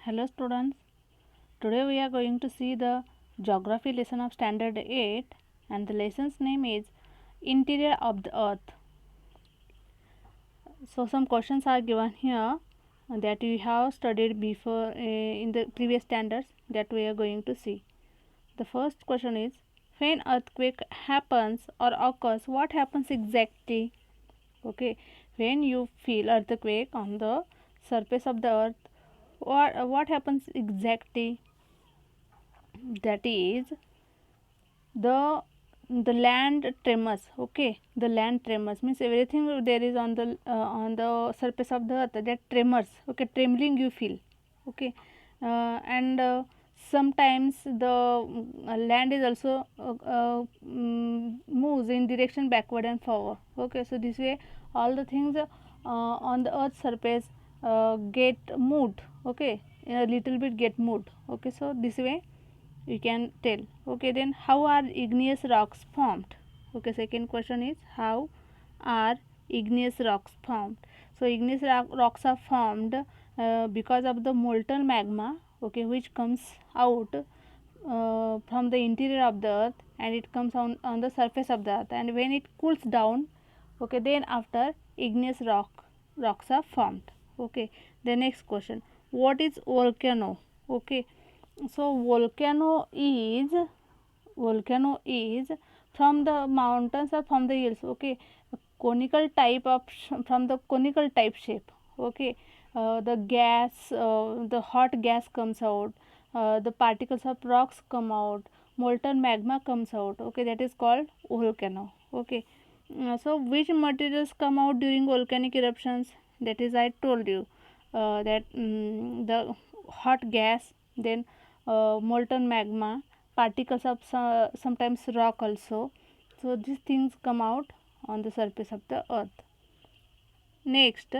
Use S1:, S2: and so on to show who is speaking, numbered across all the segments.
S1: Hello students, today we are going to see the geography lesson of standard 8 and the lesson's name is Interior of the Earth. So some questions are given here that we have studied before in the previous standards that we are going to see. The first question is, when earthquake happens or occurs, what happens exactly? Okay, when you feel earthquake on the surface of the earth, what happens exactly? That is the land tremors. Okay, the land tremors means everything there is on the surface of the earth that tremors. Okay, trembling you feel. Okay, and sometimes the land is also moves in direction backward and forward. Okay, so this way all the things on the earth surface get moved. Okay, a little bit get moved. Okay, so this way you can tell. Okay, then how are igneous rocks formed? Okay, second question is, how are igneous rocks formed? So igneous rocks are formed because of the molten magma, okay, which comes out from the interior of the earth, and it comes on the surface of the earth, and when it cools down, okay, then after igneous rocks are formed. Okay, the next question, what is volcano? Okay, so volcano is from the mountains or from the hills. Okay, conical type of from the conical type shape. Okay, the hot gas comes out, the particles of rocks come out, molten magma comes out. Okay, that is called volcano. Okay, so which materials come out during volcanic eruptions? That is, I told you that the hot gas, then molten magma, particles of sometimes rock also. So these things come out on the surface of the earth. Next,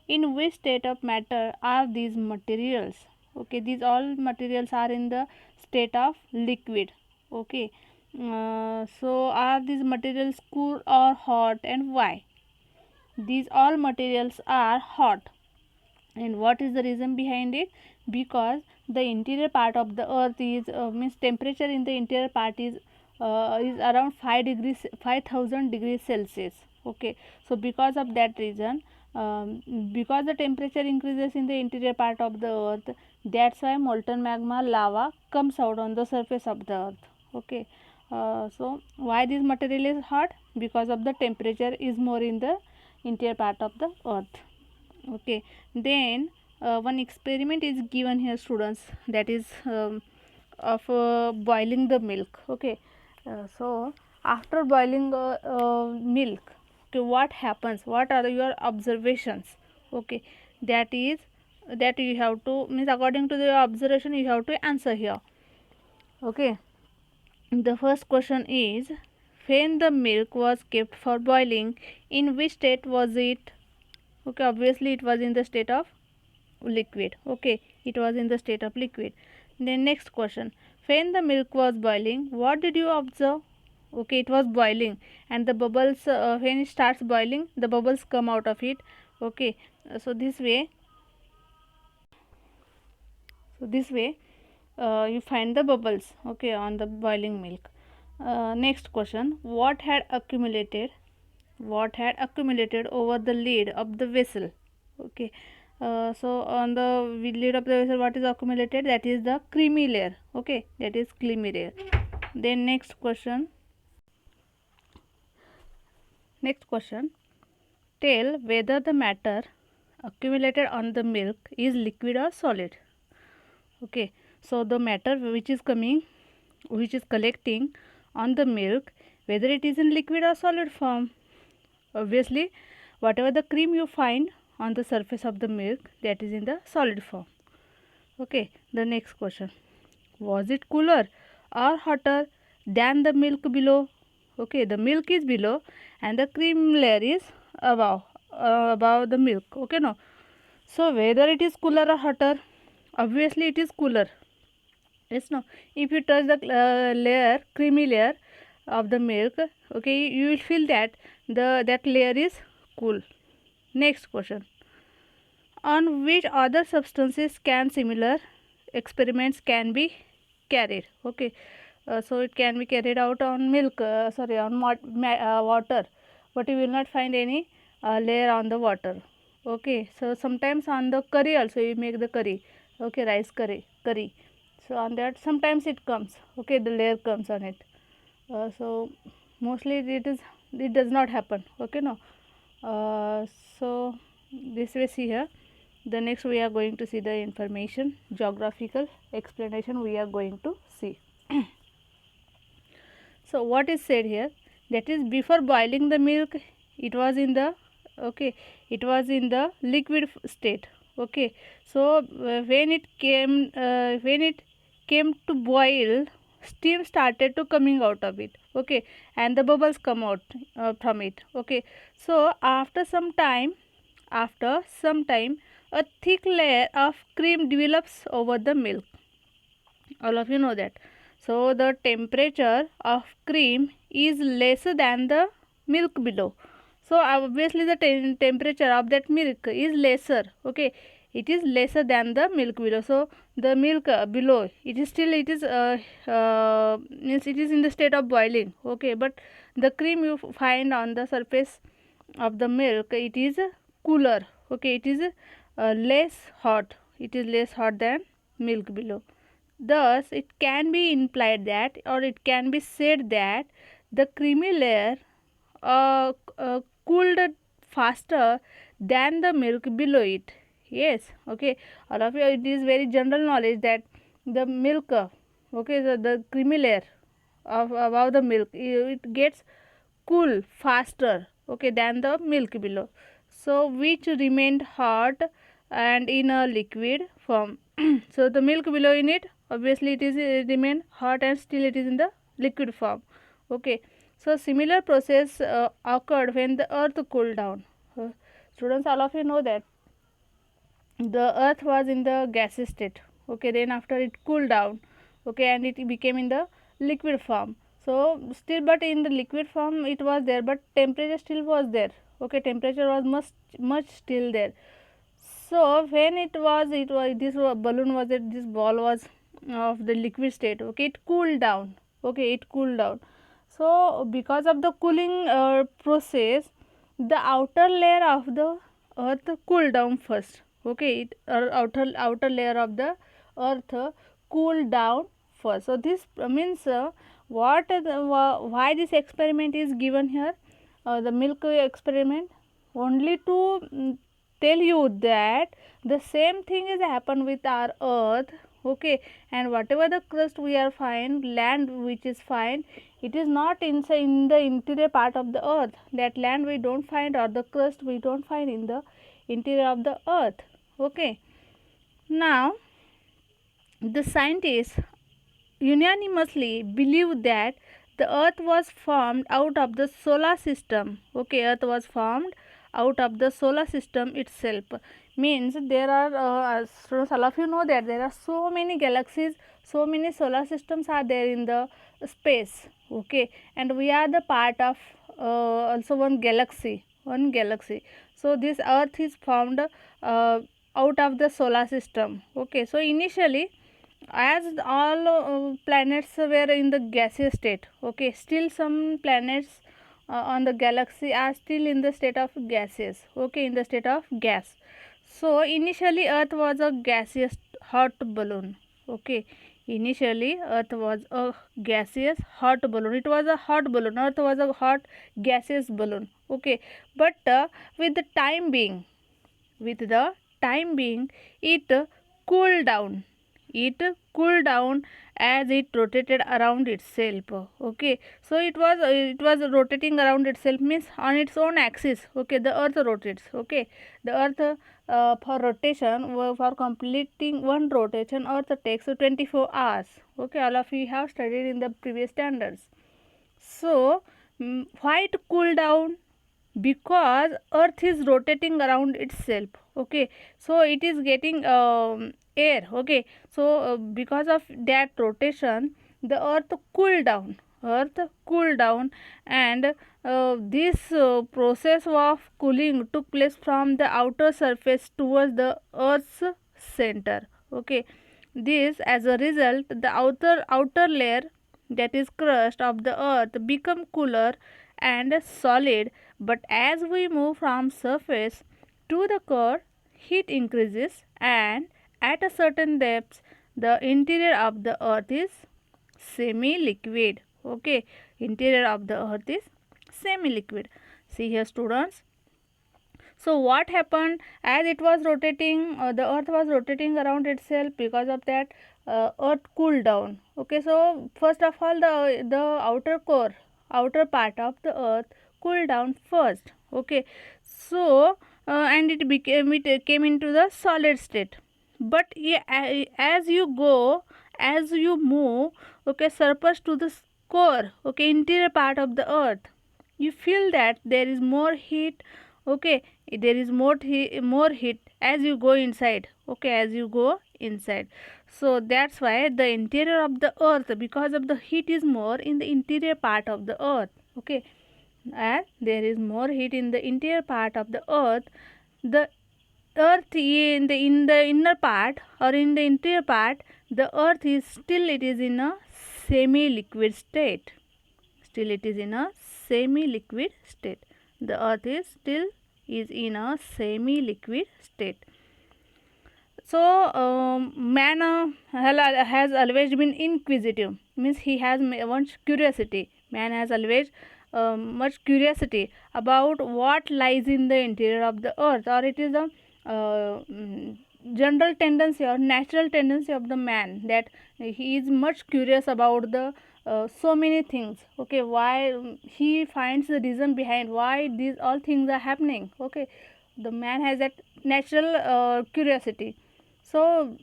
S1: in which state of matter are these materials? Okay, these all materials are in the state of liquid. Okay, so are these materials cool or hot, and why? These all materials are hot, and what is the reason behind it? Because the interior part of the earth is means temperature in the interior part is around 5000 degrees Celsius. Okay, so because of that reason, because the temperature increases in the interior part of the earth, that's why molten magma lava comes out on the surface of the earth. Okay, so why this material is hot? Because of the temperature is more in the interior part of the earth. Okay, then one experiment is given here, students, that is of boiling the milk. Okay, so after boiling milk, okay, what happens, what are your observations? Okay, that is that you have to, means according to the observation you have to answer here. Okay, the first question is, when the milk was kept for boiling, in which state was it? Okay, obviously it was in the state of liquid. Okay, it was in the state of liquid. Then next question, when the milk was boiling, what did you observe? Okay, it was boiling, and the bubbles, when it starts boiling, the bubbles come out of it. Okay, so this way you find the bubbles, okay, on the boiling milk. Next question, what had accumulated over the lid of the vessel? Okay, so on the lid of the vessel, what is accumulated? That is the creamy layer. Okay, that is creamy layer. Then next question, tell whether the matter accumulated on the milk is liquid or solid. Okay, so the matter which is collecting on the milk, whether it is in liquid or solid form. Obviously, whatever the cream you find on the surface of the milk, that is in the solid form. Okay, the next question, was it cooler or hotter than the milk below? Okay, the milk is below and the cream layer is above the milk. Okay, no, so whether it is cooler or hotter, obviously it is cooler. Yes, no, if you touch the creamy layer of the milk, okay, you will feel that that layer is cool. Next question, on which other substances can similar experiments can be carried. Okay, so it can be carried out on milk, on water, but you will not find any layer on the water. Okay, so sometimes on the curry also you make the curry. Okay, rice curry. So on that sometimes it comes. Okay, the layer comes on it. So mostly it does not happen. Okay, no. uh, so this way, see here, the next we are going to see the information geographical explanation we are going to see. So what is said here, that is, before boiling the milk it was in the, okay, it was in the liquid state. Okay, so when it came to boil, steam started to coming out of it. Okay, and the bubbles come out from it. Okay, so after some time a thick layer of cream develops over the milk. All of you know that. So the temperature of cream is lesser than the milk below. So obviously the temperature of that milk is lesser. Okay, it is lesser than the milk below. So the milk below, it is still, it is means it is in the state of boiling. Okay, but the cream you find on the surface of the milk, it is cooler. Okay, it is less hot, it is less hot than milk below. Thus, it can be implied that, or it can be said that, the creamy layer cooled faster than the milk below it. Yes, okay. All of you, it is very general knowledge that the milk, okay, the creamy layer of above the milk, it gets cool faster, okay, than the milk below. So, which remained hot and in a liquid form. So the milk below in it, obviously it is remain hot and still it is in the liquid form. Okay, so similar process occurred when the earth cooled down. Students, all of you know that the earth was in the gaseous state. Okay, then after it cooled down, okay, and it became in the liquid form. So still, but in the liquid form it was there, but temperature still was there. Okay, temperature was much still there. So when it was this balloon was it, this ball was of the liquid state. Okay, it cooled down. Okay, it cooled down. So because of the cooling process, the outer layer of the earth cooled down first. Okay, outer layer of the earth cooled down first. So this means why this experiment is given here, the milk experiment, only to tell you that the same thing is happen with our earth. Okay, and whatever the crust we are find, land which is find, it is not inside in the interior part of the earth. That land we don't find, or the crust we don't find in the interior of the earth. Okay, now the scientists unanimously believe that the earth was formed out of the solar system. Okay, earth was formed out of the solar system itself. Means there are students, all of you know that there are so many galaxies, so many solar systems are there in the space. Okay, and we are the part of also one galaxy. So this earth is formed out of the solar system. Okay, so initially, as all planets were in the gaseous state, okay, still some planets on the galaxy are still in the state of gases. Okay, in the state of gas. So initially earth was a gaseous hot balloon. Okay, initially earth was a gaseous hot balloon. It was a hot balloon. Earth was a hot gaseous balloon. Okay, but with the time being, it cooled down. It cooled down as it rotated around itself. Okay, so it was rotating around itself, means on its own axis. Okay, the earth rotates. Okay, the earth for rotation, for completing one rotation, earth takes 24 hours. Okay, all of you have studied in the previous standards. So why it cool down? Because earth is rotating around itself. Okay, so it is getting air. Okay, so because of that rotation, the earth cooled down. And this process of cooling took place from the outer surface towards the earth's center. Okay, this, as a result, the outer layer, that is crust of the earth, become cooler and solid. But as we move from surface to the core, heat increases, and at a certain depth the interior of the earth is semi liquid. Okay, interior of the earth is semi liquid. See here, students. So what happened, as it was rotating, the earth was rotating around itself, because of that earth cooled down. Okay, so first of all, the outer core, outer part of the earth cooled down first. Okay, so and it came into the solid state. But as you go, as you move, okay, surface to the core, okay, interior part of the earth, you feel that there is more heat. Okay, there is more heat as you go inside. Okay, as you go inside. So that's why the interior of the earth, because of the heat is more in the interior part of the earth. Okay, as there is more heat in the interior part of the earth, the earth in the inner part, or in the interior part, the earth is still, it is in a semi liquid state. Still it is in a semi liquid state. The earth is still is in a semi liquid state. So man has always been inquisitive, means he has much curiosity. Man has always much curiosity about what lies in the interior of the earth, or it is a general tendency or natural tendency of the man, that he is much curious about the so many things. Okay, why he finds the reason behind why these all things are happening. Okay, the man has that natural curiosity. So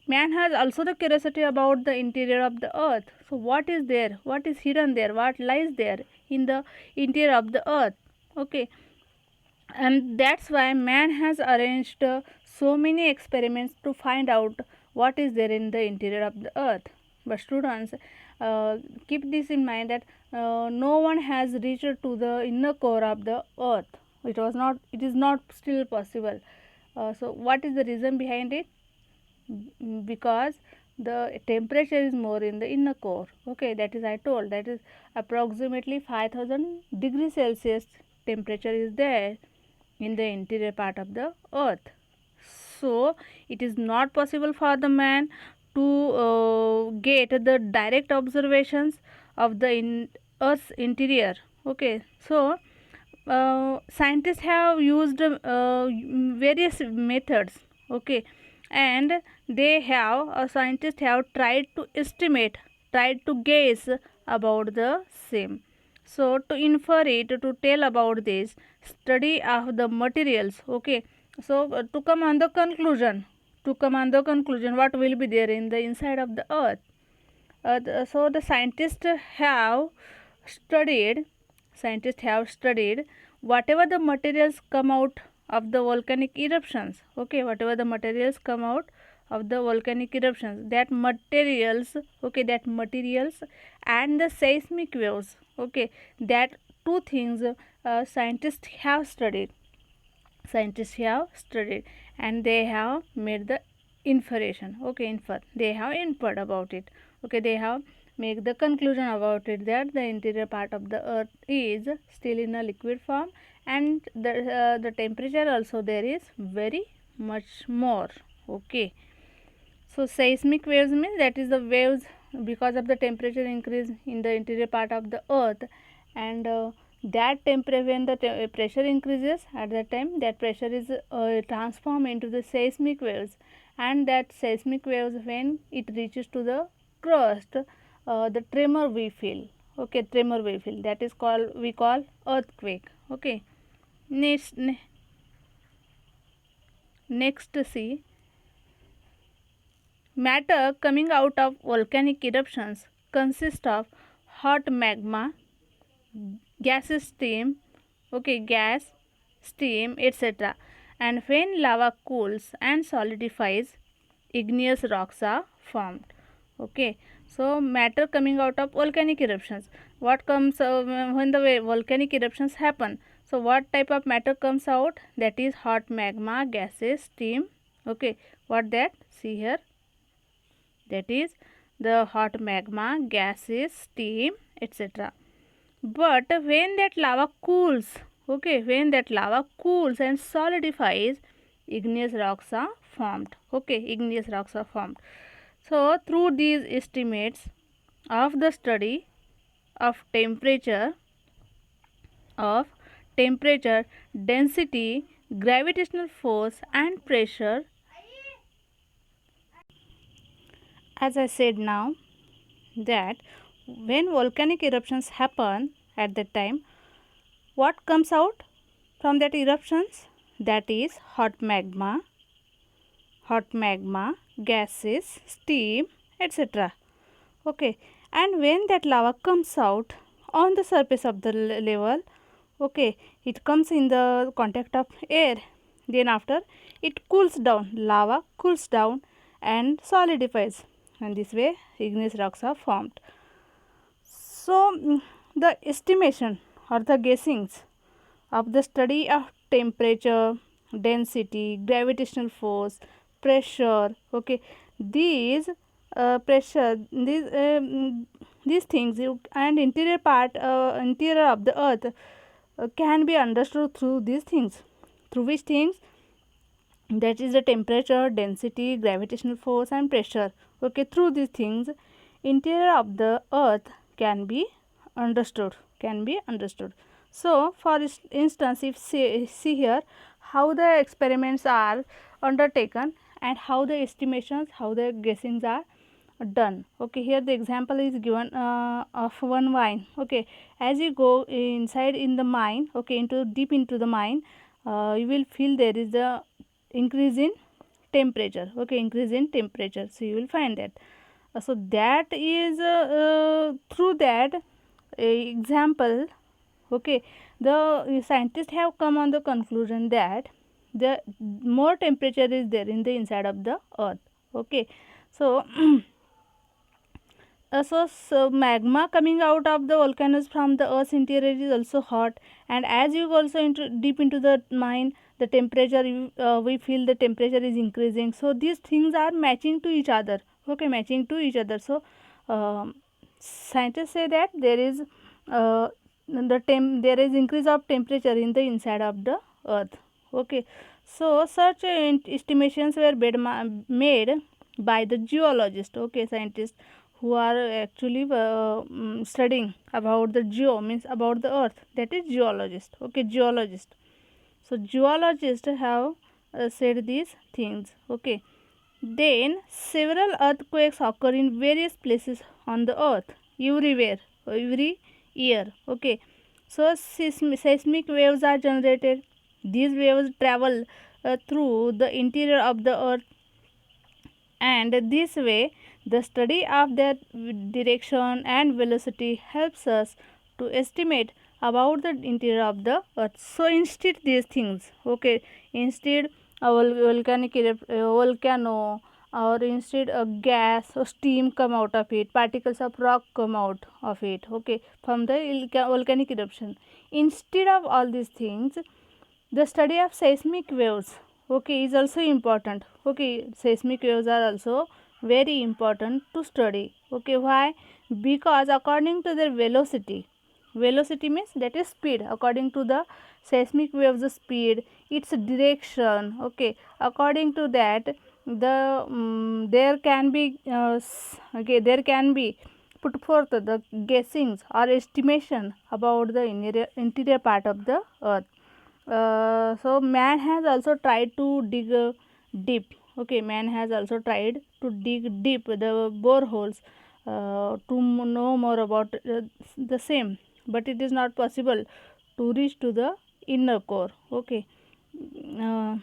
S1: man has also the curiosity about the interior of the earth. So what is there, what is hidden there, what lies there in the interior of the earth. Okay, and that's why man has arranged so many experiments to find out what is there in the interior of the earth. But students, keep this in mind, that no one has reached to the inner core of the earth. It is not still possible. So what is the reason behind it? Because the temperature is more in the inner core. Okay, that is, I told, that is approximately 5000 degrees Celsius temperature is there in the interior part of the earth. So it is not possible for the man to get the direct observations of the earth's interior. Okay, so scientists have used various methods. Okay, and they have scientists have tried to estimate, tried to guess about the same. So to infer it, to tell about this study of the materials. Okay, so to come on the conclusion, what will be there in the inside of the earth. So the scientists have studied whatever the materials come out of the volcanic eruptions. Okay, whatever the materials come out of the volcanic eruptions, that materials, okay, that materials and the seismic waves. Okay, that two things scientists have studied. And they have made the inferation. Okay, they have inferred about it. Okay, they have make the conclusion about it, that the interior part of the earth is still in a liquid form, and the temperature also there is very much more. Okay, so seismic waves means that is the waves because of the temperature increase in the interior part of the earth, and that temperature, when the pressure increases, at that time that pressure is transformed into the seismic waves, and that seismic waves, when it reaches to the crust, the tremor we feel. Okay, tremor we feel, that is called, we call earthquake. Okay, next see, matter coming out of volcanic eruptions consists of hot magma, gaseous steam, okay, gas, steam, etc. And when lava cools and solidifies, igneous rocks are formed. Okay, so matter coming out of volcanic eruptions. What comes when the volcanic eruptions happen? So what type of matter comes out? That is hot magma, gases, steam. Okay, what that? See here. that is the hot magma, gases, steam, etc. But when that lava cools, okay, when that lava cools and solidifies, igneous rocks are formed. Okay, igneous rocks are formed. So through these estimates of the study of of temperature, density, gravitational force and pressure, as I said now, that when volcanic eruptions happen at that time, what comes out from that eruptions? That is hot magma, gases, steam, etc. Okay, and when that lava comes out on the surface of the level, okay, it comes in the contact of air, then after it cools down, lava cools down and solidifies, and this way igneous rocks are formed. So the estimation or the guessings of the study of temperature, density, gravitational force, pressure, okay, these these things and interior of the earth can be understood through these things. Through which things? That is the temperature, density, gravitational force and pressure. Okay, through these things interior of the earth can be understood. So for instance, if see here how the experiments are undertaken and how the estimations, how the guessings are done. Okay, here the example is given of one mine. Okay, as you go inside in the mine, okay, into deep into the mine, you will feel there is a increase in temperature. Okay, increase in temperature, so you will find that. So that is through that example, okay, the scientists have come on the conclusion that the more temperature is there in the inside of the earth. Okay, so so magma coming out of the volcanoes from the earth's interior is also hot, and as you go also deep into the mine, the temperature we feel the temperature is increasing. So these things are matching to each other. Okay, matching to each other. So scientists say that there is there is increase of temperature in the inside of the earth. Okay, so such estimations were made by the geologist. Okay, scientists who are actually studying about the means about the earth, that is geologist. Okay, geologist. So geologists have said these things. Okay, then several earthquakes occur in various places on the earth, every year. Okay, so seismic waves are generated. These waves travel through the interior of the earth, and this way the study of their direction and velocity helps us to estimate about the interior of the earth. So instead these things, okay, instead a volcano, or instead a gas or steam come out of it, particles of rock come out of it, okay, from the volcanic eruption. Instead of all these things, the study of seismic waves, okay, is also important. Okay, seismic waves are also very important to study. Okay, why? Because according to their velocity means that is speed. According to the seismic waves speed, its direction, okay, according to that the there can be okay, there can be put forth the guessings or estimation about the interior part of the earth. So man has also tried to dig deep. Okay, man has also tried to dig deep the boreholes to know more about the same, but it is not possible to reach to the inner core. Okay, uh,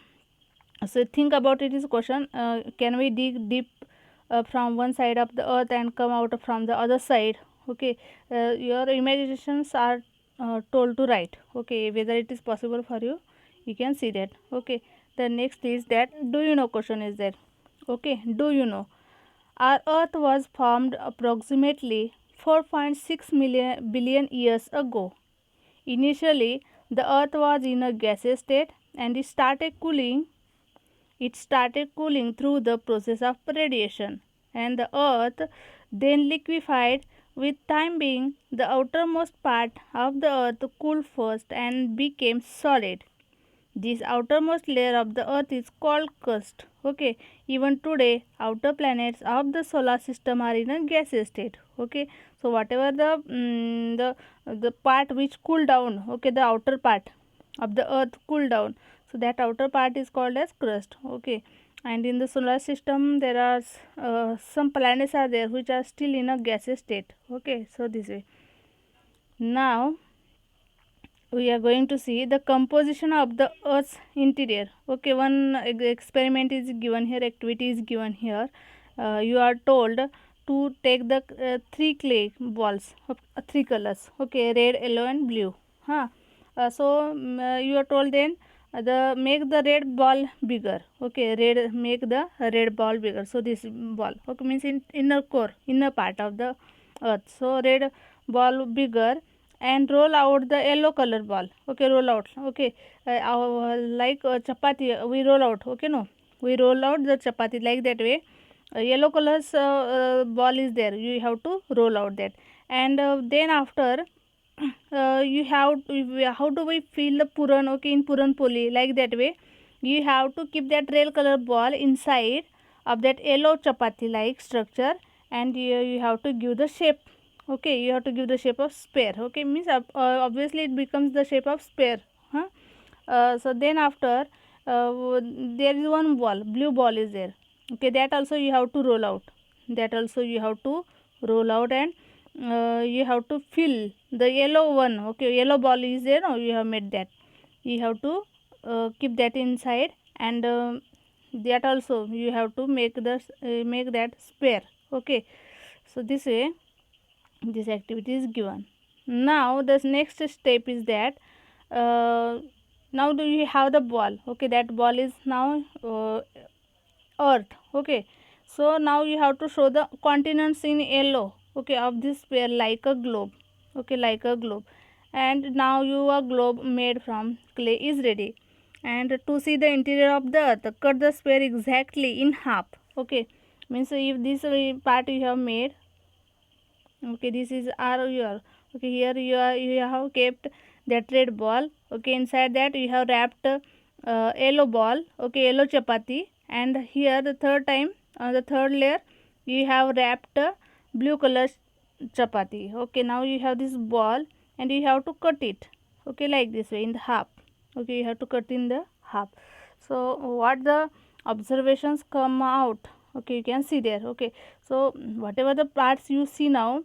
S1: so think about it is question, can we dig deep from one side of the earth and come out from the other side? Okay, your imaginations are told to write. Okay, whether it is possible for you, you can see that. Okay, the next is that do you know question is there. Okay, do you know our earth was formed approximately 4.6 billion years ago. Initially the earth was in a gaseous state, and it started cooling through the process of radiation, and the earth then liquefied. With time being, the outermost part of the earth cooled first and became solid. This outermost layer of the earth is called crust. Okay, even today, outer planets of the solar system are in a gaseous state. Okay, so whatever the part which cool down, okay, the outer part of the earth cool down, so that outer part is called as crust. Okay, and in the solar system there are some planets are there which are still in a gaseous state. Okay, so this way. Now we are going to see the composition of the earth's interior. Okay, one experiment is given here, activity is given here. You are told to take the three clay balls of three colors, okay, red, yellow and blue. You are told then the make the red ball bigger. Okay, make the red ball bigger. So this ball, okay, means in inner core, inner part of the earth. So red ball bigger and roll out the yellow color ball. Okay, roll out. Okay, like chapati we roll out. Okay, no, we roll out the chapati like that way. Yellow colors ball is there, you have to roll out that. And then after you have how do we fill the puran? Okay, in puran poli like that way, you have to keep that red color ball inside of that yellow chapati like structure, and you have to give the shape. Okay, you have to give the shape of sphere. Okay, means obviously it becomes the shape of sphere. So then after there is one ball, blue ball is there. Okay, that also you have to roll out, that also you have to roll out, and you have to fill the yellow one. Okay, yellow ball is there, no, you have made that, you have to keep that inside, and that also you have to make that sphere. Okay, so this way this activity is given. Now the next step is that now do you have the ball? Okay, that ball is now earth. Okay, so now you have to show the continents in yellow, okay, of this sphere like a globe. Okay, like a globe. And now your globe made from clay is ready. And to see the interior of the earth, cut the sphere exactly in half. Okay, means if this part you have made, okay, this is your, okay, here you have kept that red ball. Okay, inside that you have wrapped yellow ball, okay, yellow chapati, and here the third time on the third layer you have wrapped blue color chapati. Okay, now you have this ball and you have to cut it, okay, like this way in the half. Okay, you have to cut in the half. So what the observations come out, okay, you can see there. Okay, so whatever the parts you see now,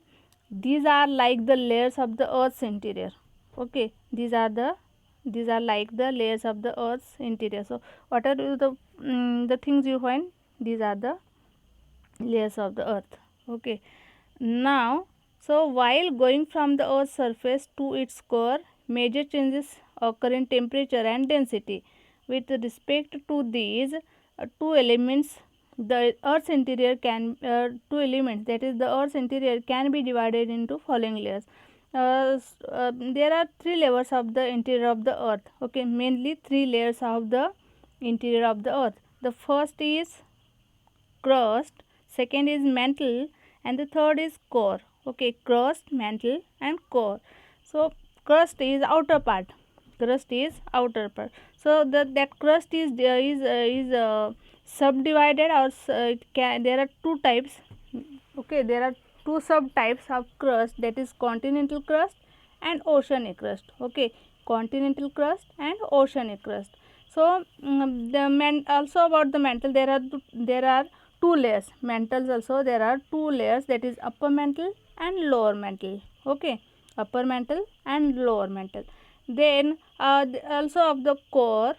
S1: these are like the layers of the earth's interior. Okay, these are like the layers of the earth's interior. So what are the things you find? These are the layers of the earth. Okay, now so while going from the earth's surface to its core, major changes occur in temperature and density. With respect to these two elements, the earth's interior can two elements, that is the earth's interior, can be divided into following layers. There are three layers of the interior of the earth. Okay, mainly three layers of the interior of the earth. The first is crust, second is mantle, and the third is core. Okay, crust, mantle and core. So crust is outer part, crust is outer part. So that crust is subdivided, or there are two types. Okay, there are two subtypes of crust, that is continental crust and oceanic crust. Okay, continental crust and oceanic crust. So also about the mantle, there are two layers. Mantles also there are two layers, that is upper mantle and lower mantle. Okay, upper mantle and lower mantle. Then also of the core.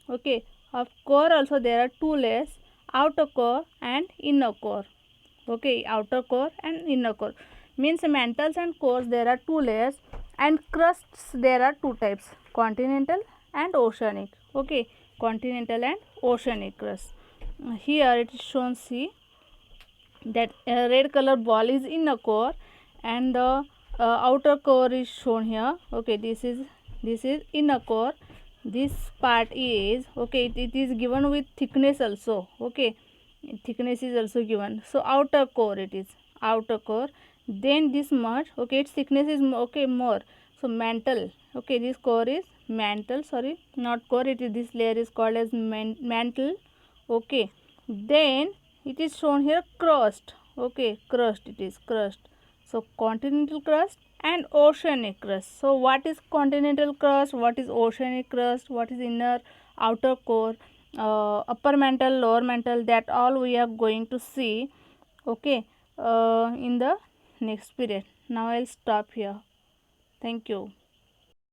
S1: Okay, of core also there are two layers, outer core and inner core. Okay, outer core and inner core, means mantles and cores there are two layers, and crusts there are two types, continental and oceanic. Okay, continental and oceanic crust. Here it is shown, see that red color ball is inner core and the outer core is shown here. Okay, this is inner core. This part is, okay, it is given with thickness also. Okay, thickness is also given. So outer core, it is outer core. Then this much, okay, its thickness is okay more. So mantle, okay, this core is mantle, sorry, not core, it is, this layer is called as mantle, okay. Then it is shown here crust, okay, crust, it is crust. So continental crust and oceanic crust. So what is continental crust, what is oceanic crust, what is inner outer core, upper mantle, lower mantle, that all we are going to see, okay, in the next period. Now I'll stop here. Thank you.